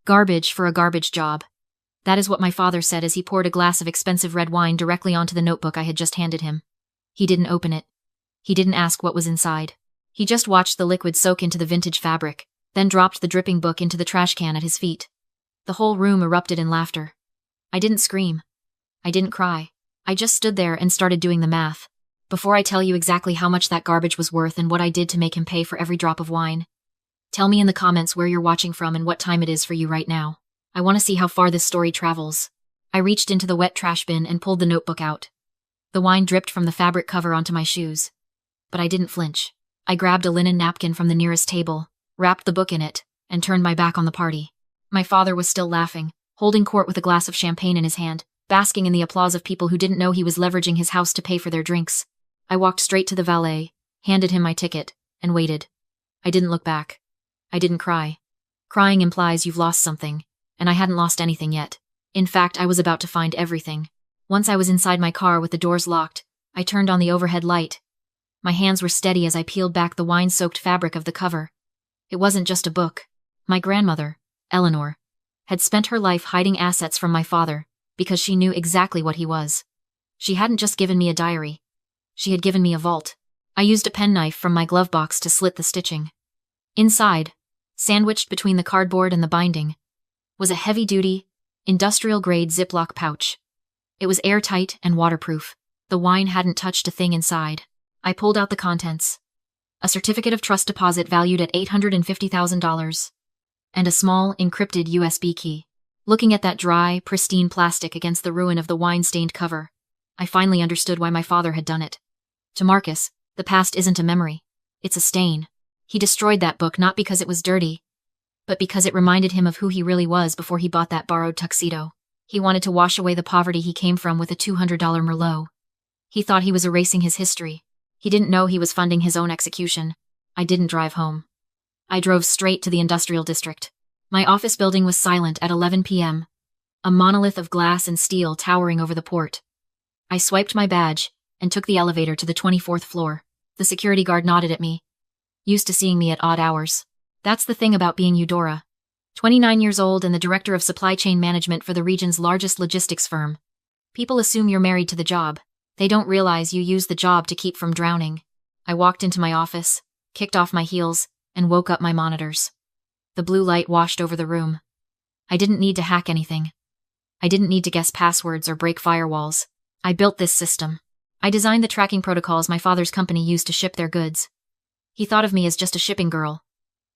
Garbage for a garbage job. That is what my father said as he poured a glass of expensive red wine directly onto the notebook I had just handed him. He didn't open it. He didn't ask what was inside. He just watched the liquid soak into the vintage fabric, then dropped the dripping book into the trash can at his feet. The whole room erupted in laughter. I didn't scream. I didn't cry. I just stood there and started doing the math. Before I tell you exactly how much that garbage was worth and what I did to make him pay for every drop of wine, tell me in the comments where you're watching from and what time it is for you right now. I want to see how far this story travels. I reached into the wet trash bin and pulled the notebook out. The wine dripped from the fabric cover onto my shoes. But I didn't flinch. I grabbed a linen napkin from the nearest table, wrapped the book in it, and turned my back on the party. My father was still laughing, holding court with a glass of champagne in his hand, basking in the applause of people who didn't know he was leveraging his house to pay for their drinks. I walked straight to the valet, handed him my ticket, and waited. I didn't look back. I didn't cry. Crying implies you've lost something, and I hadn't lost anything yet. In fact, I was about to find everything. Once I was inside my car with the doors locked, I turned on the overhead light. My hands were steady as I peeled back the wine-soaked fabric of the cover. It wasn't just a book. My grandmother, Eleanor, had spent her life hiding assets from my father because she knew exactly what he was. She hadn't just given me a diary. She had given me a vault. I used a penknife from my glove box to slit the stitching. Inside, sandwiched between the cardboard and the binding, was a heavy-duty, industrial-grade Ziploc pouch. It was airtight and waterproof. The wine hadn't touched a thing inside. I pulled out the contents. A certificate of trust deposit valued at $850,000. And a small, encrypted USB key. Looking at that dry, pristine plastic against the ruin of the wine-stained cover, I finally understood why my father had done it. To Marcus, the past isn't a memory. It's a stain. He destroyed that book not because it was dirty, but because it reminded him of who he really was before he bought that borrowed tuxedo. He wanted to wash away the poverty he came from with a $200 Merlot. He thought he was erasing his history. He didn't know he was funding his own execution. I didn't drive home. I drove straight to the industrial district. My office building was silent at 11 p.m., a monolith of glass and steel towering over the port. I swiped my badge and took the elevator to the 24th floor. The security guard nodded at me, used to seeing me at odd hours. That's the thing about being Eudora. 29 years old and the director of supply chain management for the region's largest logistics firm. People assume you're married to the job. They don't realize you use the job to keep from drowning. I walked into my office, kicked off my heels, and woke up my monitors. The blue light washed over the room. I didn't need to hack anything. I didn't need to guess passwords or break firewalls. I built this system. I designed the tracking protocols my father's company used to ship their goods. He thought of me as just a shipping girl.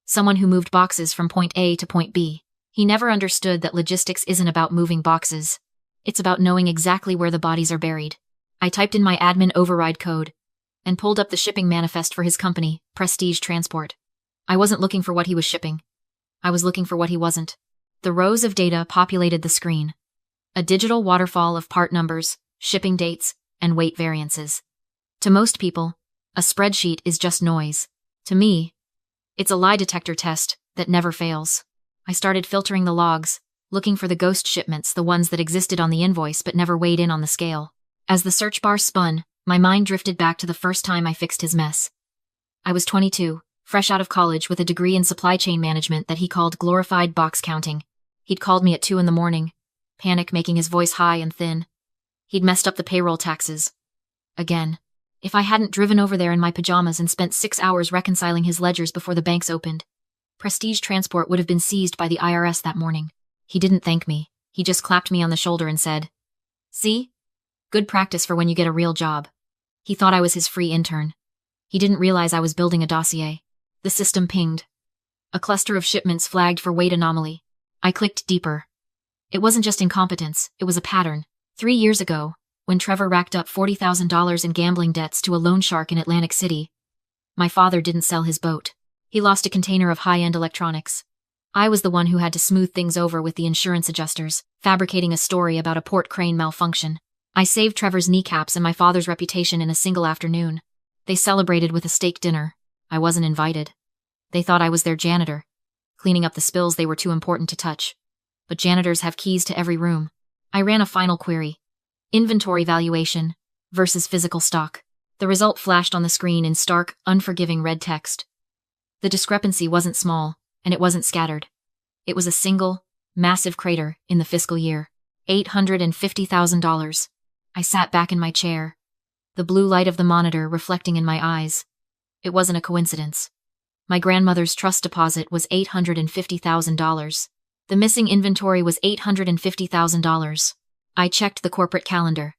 Someone who moved boxes from point A to point B. He never understood that logistics isn't about moving boxes. It's about knowing exactly where the bodies are buried. I typed in my admin override code and pulled up the shipping manifest for his company, Prestige Transport. I wasn't looking for what he was shipping. I was looking for what he wasn't. The rows of data populated the screen. A digital waterfall of part numbers, shipping dates, and weight variances. To most people, a spreadsheet is just noise. To me, it's a lie detector test that never fails. I started filtering the logs, looking for the ghost shipments, the ones that existed on the invoice but never weighed in on the scale. As the search bar spun, my mind drifted back to the first time I fixed his mess. I was 22, fresh out of college with a degree in supply chain management that he called glorified box counting. He'd called me at 2 a.m, panic making his voice high and thin. He'd messed up the payroll taxes. Again. If I hadn't driven over there in my pajamas and spent 6 hours reconciling his ledgers before the banks opened, Prestige Transport would have been seized by the IRS that morning. He didn't thank me. He just clapped me on the shoulder and said, "See? Good practice for when you get a real job." He thought I was his free intern. He didn't realize I was building a dossier. The system pinged. A cluster of shipments flagged for weight anomaly. I clicked deeper. It wasn't just incompetence, it was a pattern. 3 years ago, when Trevor racked up $40,000 in gambling debts to a loan shark in Atlantic City, my father didn't sell his boat. He lost a container of high-end electronics. I was the one who had to smooth things over with the insurance adjusters, fabricating a story about a port crane malfunction. I saved Trevor's kneecaps and my father's reputation in a single afternoon. They celebrated with a steak dinner. I wasn't invited. They thought I was their janitor, cleaning up the spills they were too important to touch. But janitors have keys to every room. I ran a final query. Inventory valuation versus physical stock. The result flashed on the screen in stark, unforgiving red text. The discrepancy wasn't small, and it wasn't scattered. It was a single, Massive crater in the fiscal year. $850,000. I sat back in my chair, the blue light of the monitor reflecting in my eyes. It wasn't a coincidence. My grandmother's trust deposit was $850,000. The missing inventory was $850,000. I checked the corporate calendar.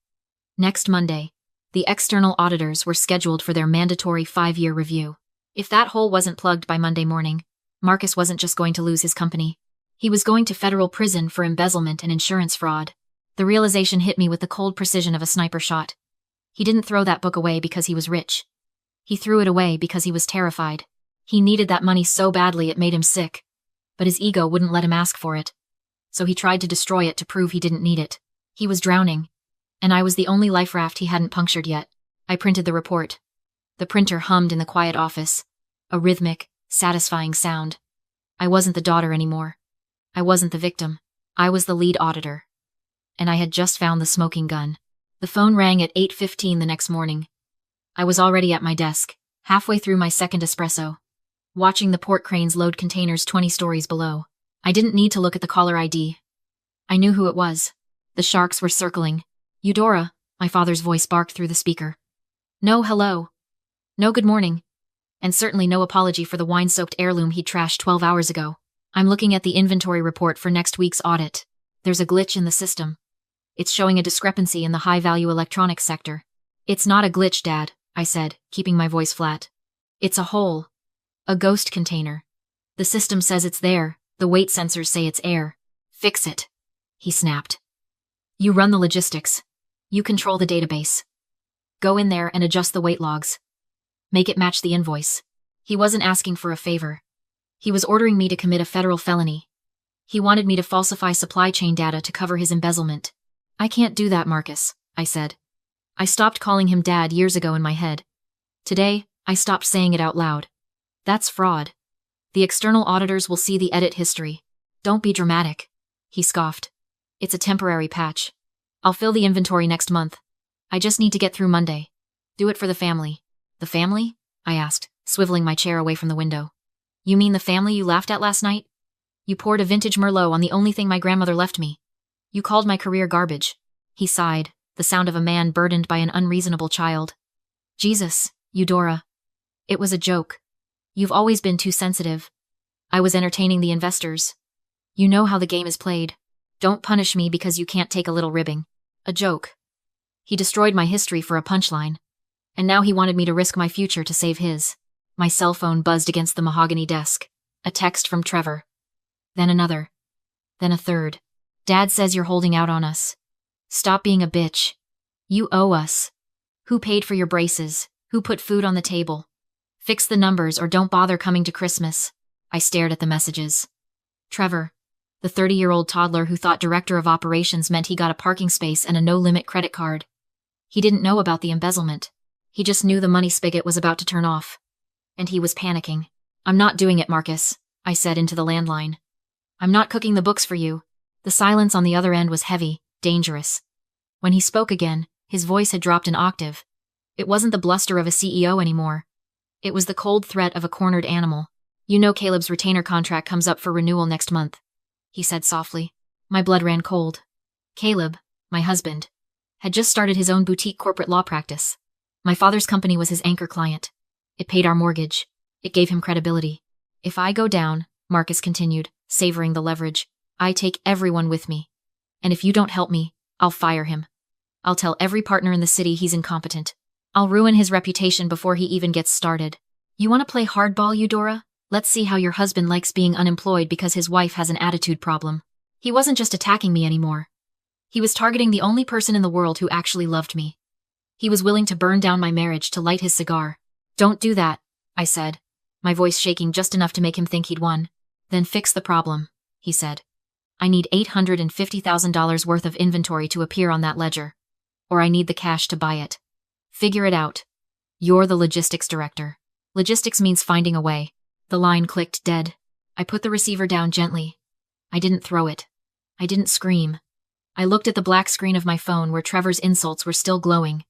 Next Monday, the external auditors were scheduled for their mandatory 5-year review. If that hole wasn't plugged by Monday morning, Marcus wasn't just going to lose his company. He was going to federal prison for embezzlement and insurance fraud. The realization hit me with the cold precision of a sniper shot. He didn't throw that book away because he was rich. He threw it away because he was terrified. He needed that money so badly it made him sick. But his ego wouldn't let him ask for it. So he tried to destroy it to prove he didn't need it. He was drowning. And I was the only life raft he hadn't punctured yet. I printed the report. The printer hummed in the quiet office. A rhythmic, satisfying sound. I wasn't the daughter anymore. I wasn't the victim. I was the lead auditor. And I had just found the smoking gun. The phone rang at 8:15 the next morning. I was already at my desk, halfway through my second espresso, watching the port cranes load containers 20 stories below. I didn't need to look at the caller ID. I knew who it was. The sharks were circling. Eudora, my father's voice barked through the speaker. No hello. No good morning. And certainly no apology for the wine-soaked heirloom he'd trashed 12 hours ago. I'm looking at the inventory report for next week's audit. There's a glitch in the system. It's showing a discrepancy in the high-value electronics sector. It's not a glitch, Dad, I said, keeping my voice flat. It's a hole. A ghost container. The system says it's there. The weight sensors say it's air. Fix it. He snapped. You run the logistics. You control the database. Go in there and adjust the weight logs. Make it match the invoice. He wasn't asking for a favor. He was ordering me to commit a federal felony. He wanted me to falsify supply chain data to cover his embezzlement. I can't do that, Marcus, I said. I stopped calling him Dad years ago in my head. Today, I stopped saying it out loud. That's fraud. The external auditors will see the edit history. Don't be dramatic. He scoffed. It's a temporary patch. I'll fill the inventory next month. I just need to get through Monday. Do it for the family. The family? I asked, swiveling my chair away from the window. You mean the family you laughed at last night? You poured a vintage Merlot on the only thing my grandmother left me. You called my career garbage. He sighed, the sound of a man burdened by an unreasonable child. Jesus, Eudora. It was a joke. You've always been too sensitive. I was entertaining the investors. You know how the game is played. Don't punish me because you can't take a little ribbing. A joke. He destroyed my history for a punchline. And now he wanted me to risk my future to save his. My cell phone buzzed against the mahogany desk. A text from Trevor. Then another. Then a third. Dad says you're holding out on us. Stop being a bitch. You owe us. Who paid for your braces? Who put food on the table? Fix the numbers or don't bother coming to Christmas. I stared at the messages. Trevor. The 30-year-old toddler who thought director of operations meant he got a parking space and a no-limit credit card. He didn't know about the embezzlement. He just knew the money spigot was about to turn off. And he was panicking. I'm not doing it, Marcus, I said into the landline. I'm not cooking the books for you. The silence on the other end was heavy, dangerous. When he spoke again, his voice had dropped an octave. It wasn't the bluster of a CEO anymore. It was the cold threat of a cornered animal. You know Caleb's retainer contract comes up for renewal next month, he said softly. My blood ran cold. Caleb, my husband, had just started his own boutique corporate law practice. My father's company was his anchor client. It paid our mortgage. It gave him credibility. If I go down, Marcus continued, savoring the leverage, I take everyone with me. And if you don't help me, I'll fire him. I'll tell every partner in the city he's incompetent. I'll ruin his reputation before he even gets started. You want to play hardball, Eudora? Let's see how your husband likes being unemployed because his wife has an attitude problem. He wasn't just attacking me anymore. He was targeting the only person in the world who actually loved me. He was willing to burn down my marriage to light his cigar. Don't do that, I said, my voice shaking just enough to make him think he'd won. Then fix the problem, he said. I need $850,000 worth of inventory to appear on that ledger. Or I need the cash to buy it. Figure it out. You're the logistics director. Logistics means finding a way. The line clicked dead. I put the receiver down gently. I didn't throw it. I didn't scream. I looked at the black screen of my phone where Trevor's insults were still glowing.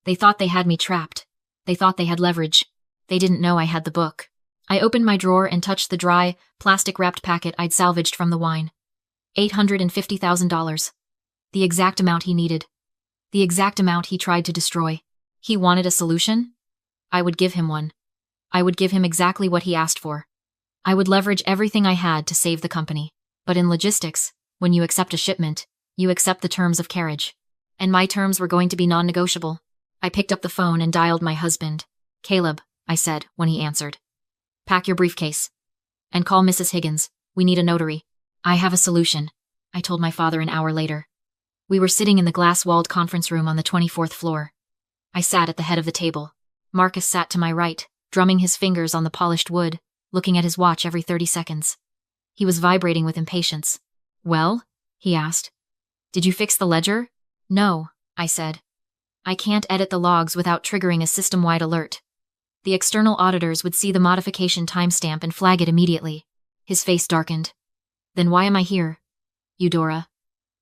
They thought they had me trapped. They thought they had leverage. They didn't know I had the book. I opened my drawer and touched the dry, plastic-wrapped packet I'd salvaged from the wine. $850,000. The exact amount he needed. The exact amount he tried to destroy. He wanted a solution? I would give him one. I would give him exactly what he asked for. I would leverage everything I had to save the company. But in logistics, when you accept a shipment, you accept the terms of carriage. And my terms were going to be non-negotiable. I picked up the phone and dialed my husband. Caleb, I said when he answered. Pack your briefcase. And call Mrs. Higgins. We need a notary. I have a solution, I told my father an hour later. We were sitting in the glass-walled conference room on the 24th floor. I sat at the head of the table. Marcus sat to my right, drumming his fingers on the polished wood, looking at his watch every 30 seconds. He was vibrating with impatience. Well? He asked. Did you fix the ledger? No, I said. I can't edit the logs without triggering a system-wide alert. The external auditors would see the modification timestamp and flag it immediately. His face darkened. Then why am I here? Eudora.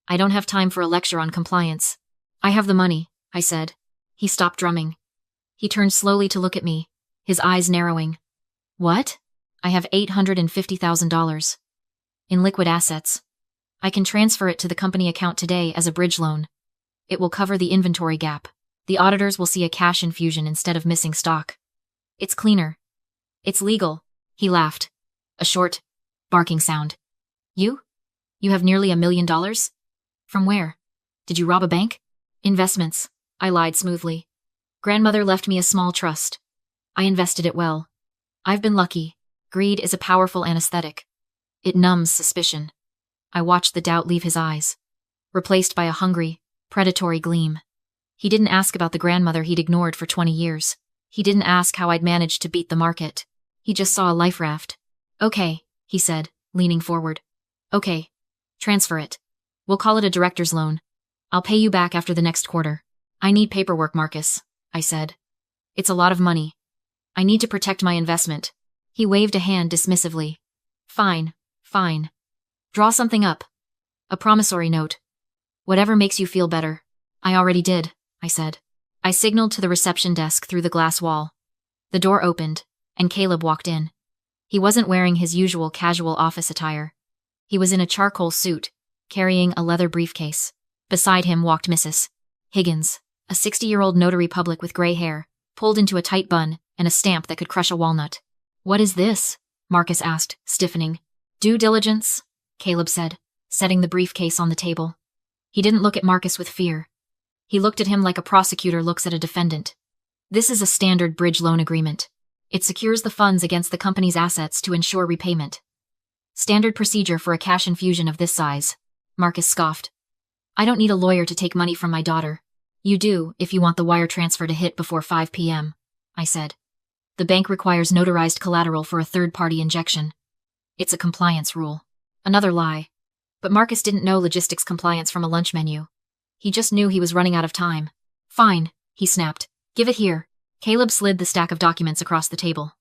I don't have time for a lecture on compliance. I have the money, I said. He stopped drumming. He turned slowly to look at me, his eyes narrowing. What? I have $850,000. In liquid assets. I can transfer it to the company account today as a bridge loan. It will cover the inventory gap. The auditors will see a cash infusion instead of missing stock. It's cleaner. It's legal. He laughed. A short, barking sound. You? You have nearly $1 million? From where? Did you rob a bank? Investments, I lied smoothly. Grandmother left me a small trust. I invested it well. I've been lucky. Greed is a powerful anesthetic. It numbs suspicion. I watched the doubt leave his eyes, replaced by a hungry, predatory gleam. He didn't ask about the grandmother he'd ignored for 20 years. He didn't ask how I'd managed to beat the market. He just saw a life raft. Okay, he said, leaning forward. Okay. Transfer it. We'll call it a director's loan. I'll pay you back after the next quarter. I need paperwork, Marcus, I said. It's a lot of money. I need to protect my investment. He waved a hand dismissively. Fine, fine. Draw something up. A promissory note. Whatever makes you feel better. I already did, I said. I signaled to the reception desk through the glass wall. The door opened, and Caleb walked in. He wasn't wearing his usual casual office attire. He was in a charcoal suit, carrying a leather briefcase. Beside him walked Mrs. Higgins, a 60-year-old notary public with gray hair, pulled into a tight bun, and a stamp that could crush a walnut. What is this? Marcus asked, stiffening. Due diligence, Caleb said, setting the briefcase on the table. He didn't look at Marcus with fear. He looked at him like a prosecutor looks at a defendant. This is a standard bridge loan agreement. It secures the funds against the company's assets to ensure repayment. Standard procedure for a cash infusion of this size. Marcus scoffed. I don't need a lawyer to take money from my daughter. You do, if you want the wire transfer to hit before 5 p.m., I said. The bank requires notarized collateral for a third-party injection. It's a compliance rule. Another lie. But Marcus didn't know logistics compliance from a lunch menu. He just knew he was running out of time. Fine, he snapped. Give it here. Caleb slid the stack of documents across the table.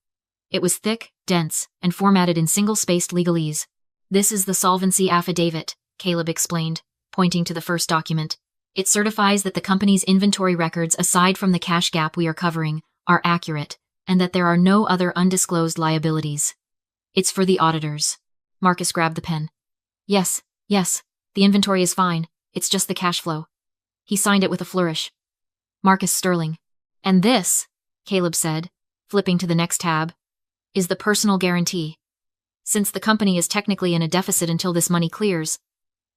It was thick, dense, and formatted in single-spaced legalese. This is the solvency affidavit, Caleb explained, pointing to the first document. It certifies that the company's inventory records, aside from the cash gap we are covering, are accurate, and that there are no other undisclosed liabilities. It's for the auditors. Marcus grabbed the pen. Yes, the inventory is fine. It's just the cash flow. He signed it with a flourish. Marcus Sterling. And this, Caleb said, flipping to the next tab, is the personal guarantee. Since the company is technically in a deficit until this money clears,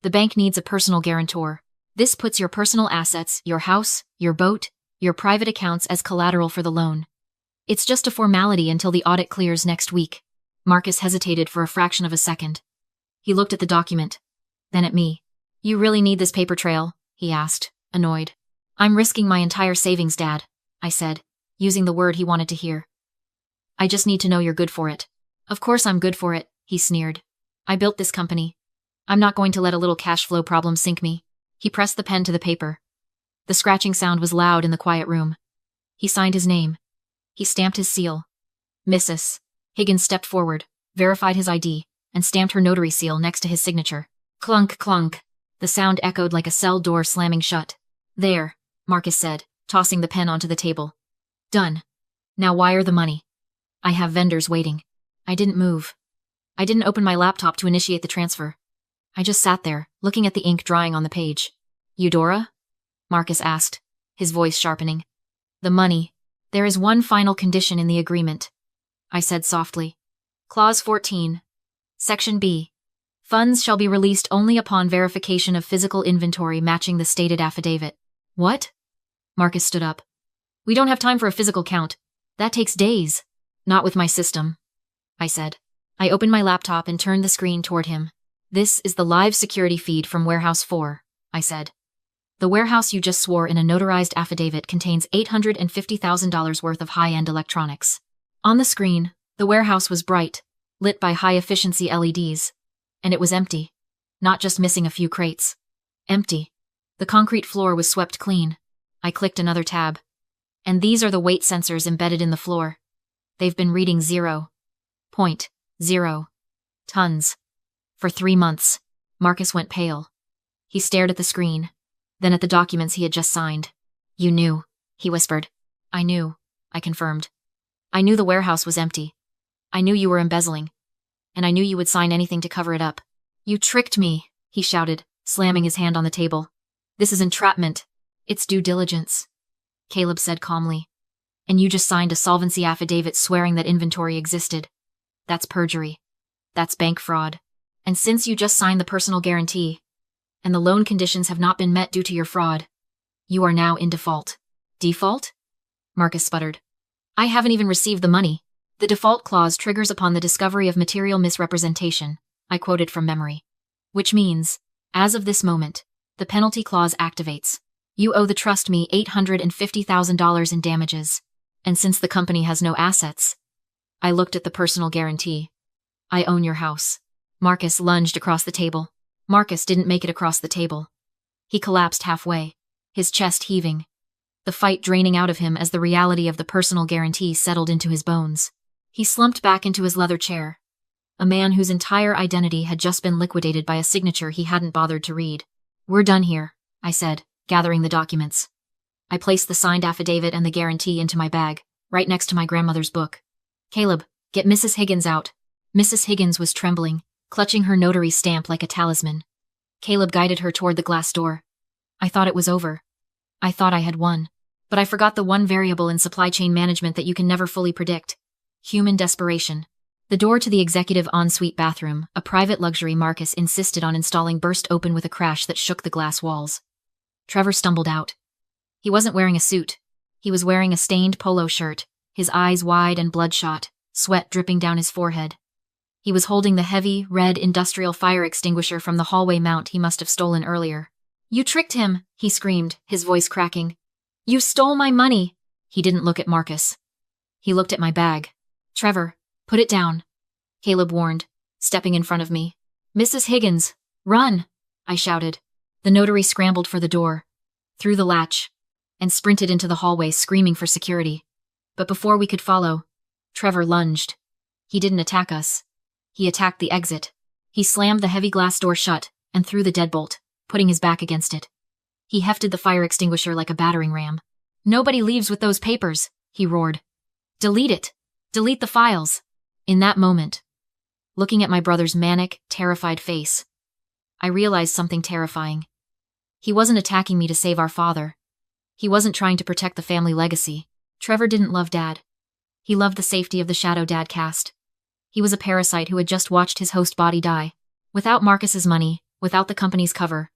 the bank needs a personal guarantor. This puts your personal assets, your house, your boat, your private accounts as collateral for the loan. It's just a formality until the audit clears next week. Marcus hesitated for a fraction of a second. He looked at the document, then at me. You really need this paper trail? He asked, annoyed. I'm risking my entire savings, Dad, I said, using the word he wanted to hear. I just need to know you're good for it. Of course I'm good for it, he sneered. I built this company. I'm not going to let a little cash flow problem sink me. He pressed the pen to the paper. The scratching sound was loud in the quiet room. He signed his name. He stamped his seal. Mrs. Higgins stepped forward, verified his ID, and stamped her notary seal next to his signature. Clunk, clunk. The sound echoed like a cell door slamming shut. There, Marcus said, tossing the pen onto the table. Done. Now wire the money. I have vendors waiting. I didn't move. I didn't open my laptop to initiate the transfer. I just sat there, looking at the ink drying on the page. Eudora? Marcus asked, his voice sharpening. The money. There is one final condition in the agreement, I said softly. Clause 14. Section B. Funds shall be released only upon verification of physical inventory matching the stated affidavit. What? Marcus stood up. We don't have time for a physical count. That takes days. Not with my system, I said. I opened my laptop and turned the screen toward him. This is the live security feed from Warehouse 4, I said. The warehouse you just swore in a notarized affidavit contains $850,000 worth of high-end electronics. On the screen, the warehouse was bright, lit by high-efficiency LEDs. And it was empty. Not just missing a few crates. Empty. The concrete floor was swept clean. I clicked another tab. And these are the weight sensors embedded in the floor. They've been reading 0.0 tons. For 3 months. Marcus went pale. He stared at the screen, then at the documents he had just signed. You knew, he whispered. I knew, I confirmed. I knew the warehouse was empty. I knew you were embezzling. And I knew you would sign anything to cover it up. You tricked me, he shouted, slamming his hand on the table. This is entrapment. It's due diligence, Caleb said calmly. And you just signed a solvency affidavit swearing that inventory existed. That's perjury. That's bank fraud. And since you just signed the personal guarantee, and the loan conditions have not been met due to your fraud, you are now in default. Default? Marcus sputtered. I haven't even received the money. The default clause triggers upon the discovery of material misrepresentation, I quoted from memory. Which means, as of this moment, the penalty clause activates. You owe the trust me $850,000 in damages. And since the company has no assets, I looked at the personal guarantee. I own your house. Marcus lunged across the table. Marcus didn't make it across the table. He collapsed halfway, his chest heaving, the fight draining out of him as the reality of the personal guarantee settled into his bones. He slumped back into his leather chair, a man whose entire identity had just been liquidated by a signature he hadn't bothered to read. We're done here, I said, gathering the documents. I placed the signed affidavit and the guarantee into my bag, right next to my grandmother's book. Caleb, get Mrs. Higgins out. Mrs. Higgins was trembling, clutching her notary stamp like a talisman. Caleb guided her toward the glass door. I thought it was over. I thought I had won. But I forgot the one variable in supply chain management that you can never fully predict. Human desperation. The door to the executive ensuite bathroom, a private luxury Marcus insisted on installing, burst open with a crash that shook the glass walls. Trevor stumbled out. He wasn't wearing a suit. He was wearing a stained polo shirt, his eyes wide and bloodshot, sweat dripping down his forehead. He was holding the heavy, red industrial fire extinguisher from the hallway mount he must have stolen earlier. You tricked him, he screamed, his voice cracking. You stole my money. He didn't look at Marcus. He looked at my bag. Trevor, put it down, Caleb warned, stepping in front of me. Mrs. Higgins, run, I shouted. The notary scrambled for the door, through the latch, and sprinted into the hallway screaming for security. But before we could follow, Trevor lunged. He didn't attack us. He attacked the exit. He slammed the heavy glass door shut and threw the deadbolt, putting his back against it. He hefted the fire extinguisher like a battering ram. Nobody leaves with those papers, he roared. Delete it. Delete the files. In that moment, looking at my brother's manic, terrified face, I realized something terrifying. He wasn't attacking me to save our father. He wasn't trying to protect the family legacy. Trevor didn't love Dad. He loved the safety of the shadow Dad cast. He was a parasite who had just watched his host body die. Without Marcus's money, without the company's cover.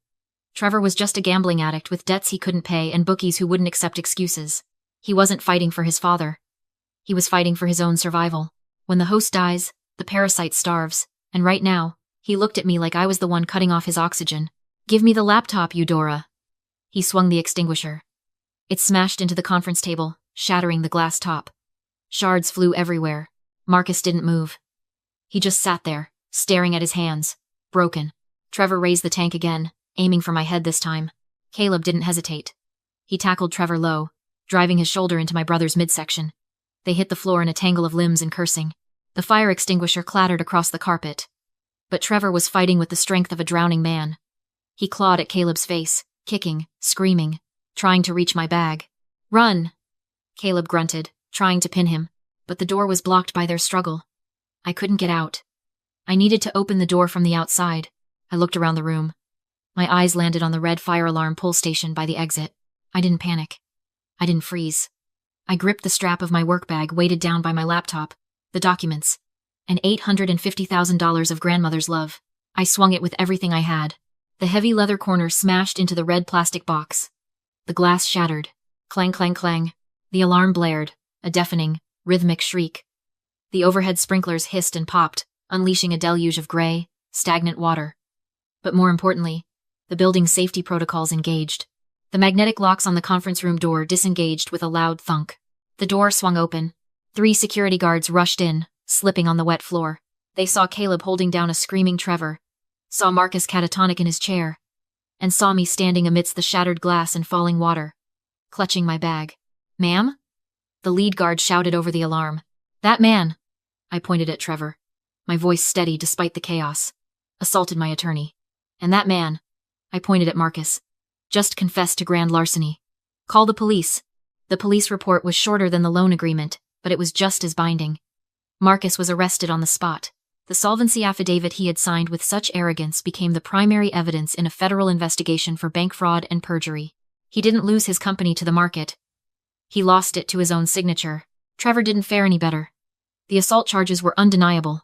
Trevor was just a gambling addict with debts he couldn't pay and bookies who wouldn't accept excuses. He wasn't fighting for his father. He was fighting for his own survival. When the host dies, the parasite starves, and right now, he looked at me like I was the one cutting off his oxygen. Give me the laptop, Eudora. He swung the extinguisher. It smashed into the conference table, shattering the glass top. Shards flew everywhere. Marcus didn't move. He just sat there, staring at his hands, broken. Trevor raised the tank again, aiming for my head this time. Caleb didn't hesitate. He tackled Trevor low, driving his shoulder into my brother's midsection. They hit the floor in a tangle of limbs and cursing. The fire extinguisher clattered across the carpet. But Trevor was fighting with the strength of a drowning man. He clawed at Caleb's face, kicking, screaming, trying to reach my bag. Run! Caleb grunted, trying to pin him, but the door was blocked by their struggle. I couldn't get out. I needed to open the door from the outside. I looked around the room. My eyes landed on the red fire alarm pull station by the exit. I didn't panic. I didn't freeze. I gripped the strap of my work bag weighted down by my laptop, the documents, and $850,000 of grandmother's love. I swung it with everything I had. The heavy leather corner smashed into the red plastic box. The glass shattered. Clang, clang, clang. The alarm blared, a deafening, rhythmic shriek. The overhead sprinklers hissed and popped, unleashing a deluge of gray, stagnant water. But more importantly, the building's safety protocols engaged. The magnetic locks on the conference room door disengaged with a loud thunk. The door swung open. 3 security guards rushed in, slipping on the wet floor. They saw Caleb holding down a screaming Trevor, saw Marcus catatonic in his chair, and saw me standing amidst the shattered glass and falling water, clutching my bag. "Ma'am?" The lead guard shouted over the alarm. "That man," I pointed at Trevor, my voice steady despite the chaos, "assaulted my attorney. And that man," I pointed at Marcus, "just confessed to grand larceny. Call the police." The police report was shorter than the loan agreement, but it was just as binding. Marcus was arrested on the spot. The solvency affidavit he had signed with such arrogance became the primary evidence in a federal investigation for bank fraud and perjury. He didn't lose his company to the market. He lost it to his own signature. Trevor didn't fare any better. The assault charges were undeniable,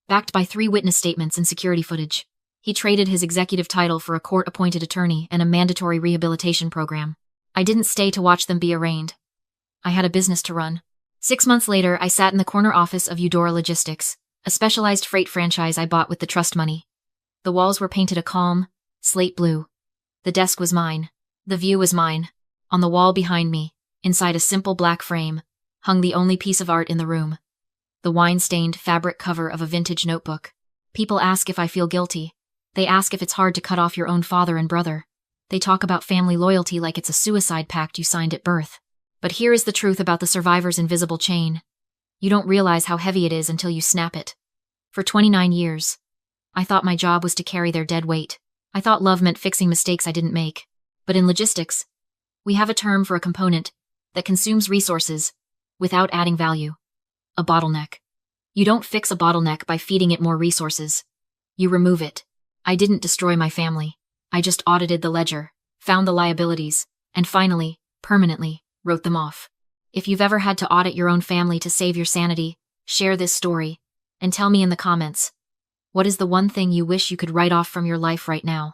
backed by 3 witness statements and security footage. He traded his executive title for a court-appointed attorney and a mandatory rehabilitation program. I didn't stay to watch them be arraigned. I had a business to run. 6 months later, I sat in the corner office of Eudora Logistics, a specialized freight franchise I bought with the trust money. The walls were painted a calm, slate blue. The desk was mine. The view was mine. On the wall behind me, inside a simple black frame, hung the only piece of art in the room. The wine-stained fabric cover of a vintage notebook. People ask if I feel guilty. They ask if it's hard to cut off your own father and brother. They talk about family loyalty like it's a suicide pact you signed at birth. But here is the truth about the survivor's invisible chain. You don't realize how heavy it is until you snap it. For 29 years, I thought my job was to carry their dead weight. I thought love meant fixing mistakes I didn't make. But in logistics, we have a term for a component that consumes resources without adding value. A bottleneck. You don't fix a bottleneck by feeding it more resources. You remove it. I didn't destroy my family. I just audited the ledger, found the liabilities, and finally, permanently, wrote them off. If you've ever had to audit your own family to save your sanity, share this story, and tell me in the comments, what is the one thing you wish you could write off from your life right now?